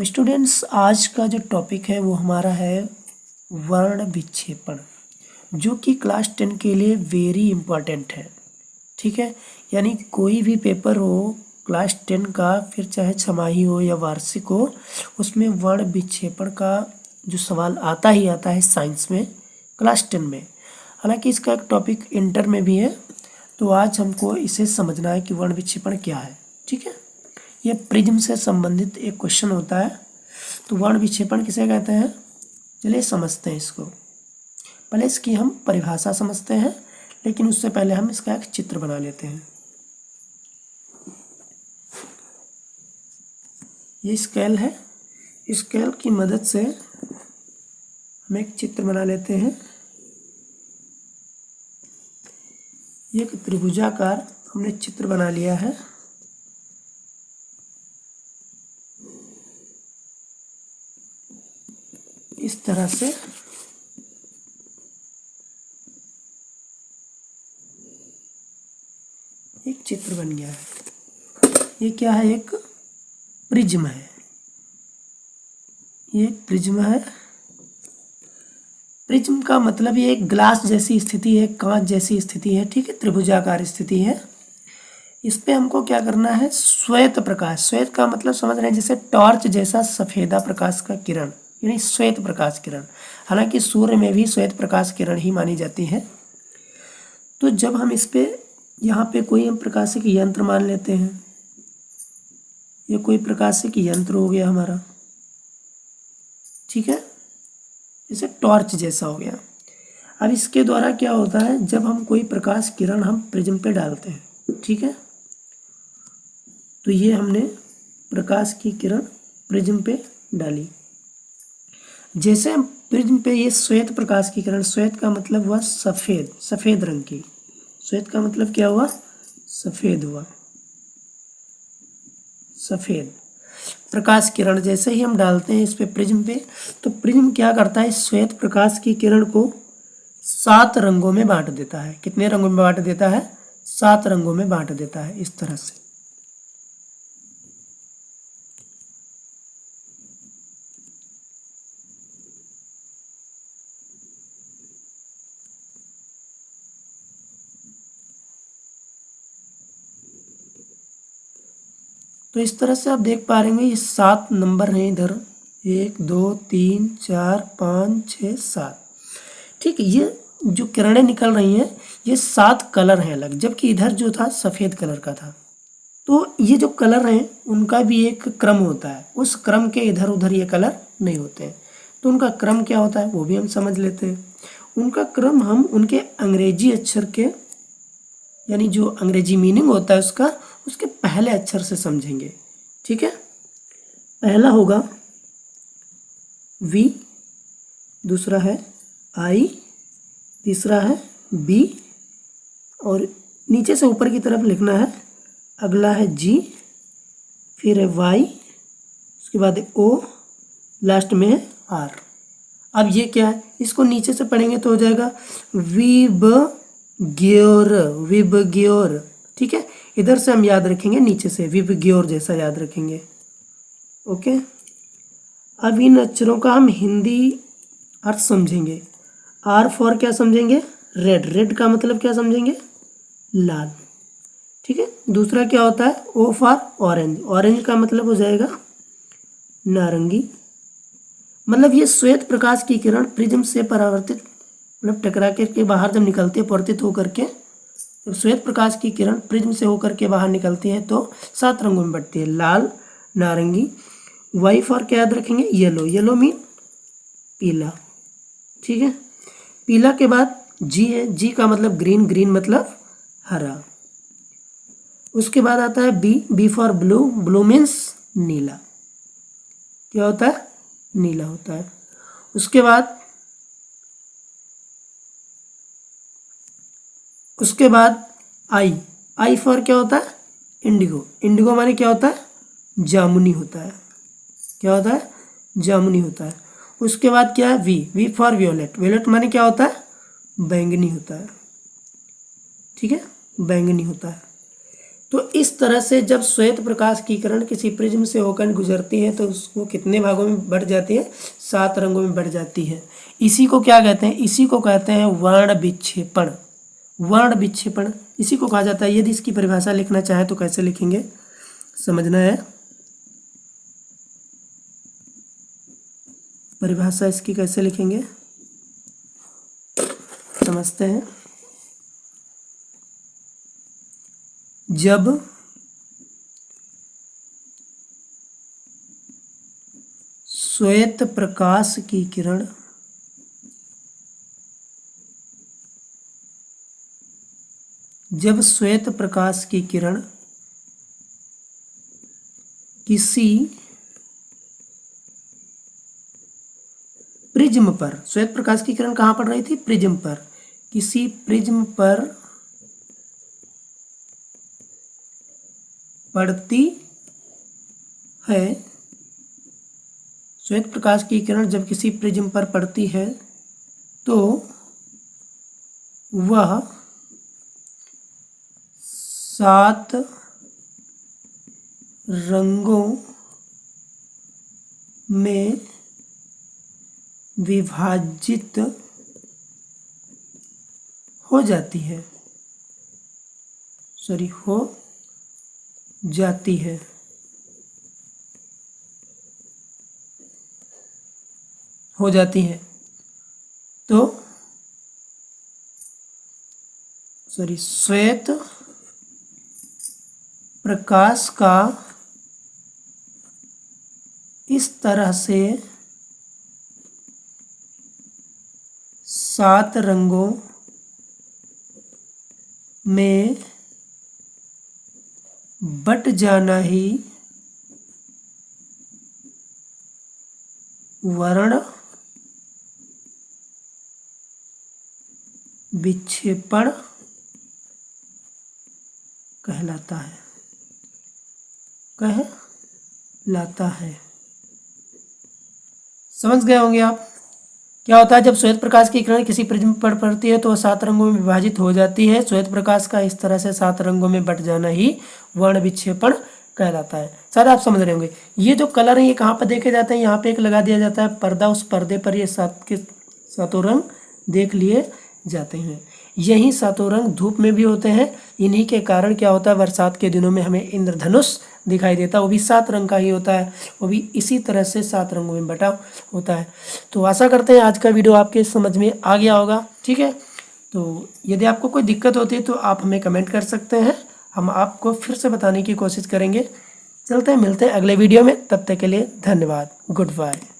Students, आज का जो टॉपिक है वो हमारा है वर्ण विक्षेपण, जो कि क्लास 10 के लिए वेरी इम्पॉर्टेंट है। ठीक है, यानी कोई भी पेपर हो क्लास 10 का, फिर चाहे छमाही हो या वार्षिक हो, उसमें वर्ण विक्षेपण का जो सवाल आता ही आता है साइंस में, क्लास 10 में। हालांकि इसका एक टॉपिक इंटर में भी है, तो आज हमको इसे समझना है कि वर्ण विक्षेपण क्या है। ठीक है, ये प्रिज्म से संबंधित एक क्वेश्चन होता है। तो वर्ण विक्षेपण किसे कहते हैं, चलिए समझते हैं इसको। पहले इसकी हम परिभाषा समझते हैं, लेकिन उससे पहले हम इसका एक चित्र बना लेते हैं। ये स्केल है, स्केल की मदद से हम एक चित्र बना लेते हैं। एक त्रिभुजाकार हमने चित्र बना लिया है। इस तरह से एक चित्र बन गया है। ये क्या है, एक प्रिज्म है। ये एक प्रिज्म है। प्रिज्म का मतलब ये एक ग्लास जैसी स्थिति है, कांच जैसी स्थिति है। ठीक है, त्रिभुजाकार स्थिति है। इस पे हमको क्या करना है, श्वेत प्रकाश। श्वेत का मतलब समझ रहे हैं, जैसे टॉर्च जैसा सफेदा प्रकाश का किरण, यानी श्वेत प्रकाश किरण। हालांकि सूर्य में भी श्वेत प्रकाश किरण ही मानी जाती है। तो जब हम इस पे यहाँ पे कोई हम प्रकाशिक यंत्र मान लेते हैं, ये कोई प्रकाशिक यंत्र हो गया हमारा। ठीक है, जैसे टॉर्च जैसा हो गया। अब इसके द्वारा क्या होता है, जब हम कोई प्रकाश किरण हम प्रिज्म पे डालते हैं, ठीक है, तो ये हमने प्रकाश की किरण प्रिज्म पे डाली। जैसे हम प्रिज्म पे ये श्वेत प्रकाश की किरण, श्वेत का मतलब हुआ सफ़ेद, सफ़ेद रंग की। श्वेत का मतलब क्या हुआ, सफ़ेद हुआ, सफ़ेद प्रकाश किरण जैसे ही हम डालते हैं इस पे प्रिज्म पे, तो प्रिज्म क्या करता है, श्वेत प्रकाश की किरण को 7 रंगों में बांट देता है। कितने रंगों में बांट देता है, 7 रंगों में बांट देता है, इस तरह से। तो इस तरह से आप देख पा रहे हैं, ये 7 नंबर हैं इधर, 1 2 3 4 5 6 7। ठीक है, ये जो किरणें निकल रही हैं ये 7 कलर हैं अलग, जबकि इधर जो था सफ़ेद कलर का था। तो ये जो कलर हैं उनका भी एक क्रम होता है, उस क्रम के इधर उधर ये कलर नहीं होते हैं। तो उनका क्रम क्या होता है वो भी हम समझ लेते हैं। उनका क्रम हम उनके अंग्रेजी अक्षर के, यानी जो अंग्रेजी मीनिंग होता है उसका, उसके पहले अक्षर से समझेंगे। ठीक है, पहला होगा वी, दूसरा है आई, तीसरा है बी, और नीचे से ऊपर की तरफ लिखना है, अगला है जी, फिर है वाई, उसके बाद है ओ, लास्ट में है आर। अब ये क्या है, इसको नीचे से पढ़ेंगे तो हो जाएगा विबग्योर, विबग्योर। ठीक है, इधर से हम याद रखेंगे, नीचे से विबग्योर जैसा याद रखेंगे। ओके, अब इन अक्षरों का हम हिंदी अर्थ समझेंगे। आर फॉर क्या समझेंगे, रेड, रेड का मतलब क्या समझेंगे, लाल। ठीक है, दूसरा क्या होता है, ओ फॉर ऑरेंज, ऑरेंज का मतलब हो जाएगा नारंगी। मतलब ये श्वेत प्रकाश की किरण प्रिज्म से परावर्तित, मतलब टकरा के बाहर जब निकलती है, परावर्तित होकर के, जब श्वेत प्रकाश की किरण प्रिज्म से होकर के बाहर निकलती है तो 7 रंगों में बंटती है, लाल, नारंगी। वाई फॉर क्या याद रखेंगे, येलो, येलो मीन पीला। ठीक है, पीला के बाद जी है, जी का मतलब ग्रीन, ग्रीन मतलब हरा। उसके बाद आता है B, B for blue, blue means नीला। क्या होता है, नीला होता है। उसके बाद आई, आई फॉर क्या होता है, इंडिगो, इंडिगो माने क्या होता है, जामुनी होता है। क्या होता है, जामुनी होता है। उसके बाद क्या है, we, we for violet, violet माने क्या होता है, बैंगनी होता है। ठीक है, बैंगनी होता है। तो इस तरह से जब श्वेत प्रकाश की किरण किसी प्रिज्म से होकर गुजरती है तो उसको कितने भागों में बढ़ जाती है, 7 रंगों में बढ़ जाती है। इसी को क्या कहते हैं, इसी को कहते हैं वर्ण विक्षेपण। वर्ण विक्षेपण इसी को कहा जाता है। यदि इसकी परिभाषा लिखना चाहे तो कैसे लिखेंगे, समझना है। परिभाषा इसकी कैसे लिखेंगे समझते हैं। जब श्वेत प्रकाश की किरण किसी प्रिज्म पर, श्वेत प्रकाश की किरण कहाँ पड़ रही थी, प्रिज्म पर, किसी प्रिज्म पर पड़ती है, श्वेत प्रकाश की किरण जब किसी प्रिज्म पर पड़ती है तो वह 7 रंगों में विभाजित हो जाती है, हो जाती है। तो श्वेत प्रकाश का इस तरह से 7 रंगों में बट जाना ही वर्ण विक्षेपण कहलाता है। समझ गए होंगे आप क्या होता है जब श्वेत प्रकाश की किरण किसी प्रिज्म पर पड़ती है तो वह 7 रंगों में विभाजित हो जाती है। श्वेत प्रकाश का इस तरह से 7 रंगों में बट जाना ही वर्ण विक्षेपण कहलाता है। शायद आप समझ रहे होंगे। ये जो कलर है ये कहाँ पर देखे जाते हैं, यहाँ पे एक लगा दिया जाता है पर्दा, उस पर्दे पर ये 7 के 7 रंग देख लिए जाते हैं। यही 7 रंग धूप में भी होते हैं। इन्हीं के कारण क्या होता है, बरसात के दिनों में हमें इंद्रधनुष दिखाई देता है, वो भी 7 रंग का ही होता है, वो भी इसी तरह से 7 रंगों में बटा होता है। तो आशा करते हैं आज का वीडियो आपके समझ में आ गया होगा। ठीक है, तो यदि आपको कोई दिक्कत होती है तो आप हमें कमेंट कर सकते हैं, हम आपको फिर से बताने की कोशिश करेंगे। चलते हैं, मिलते हैं अगले वीडियो में, तब तक के लिए धन्यवाद, गुड बाय।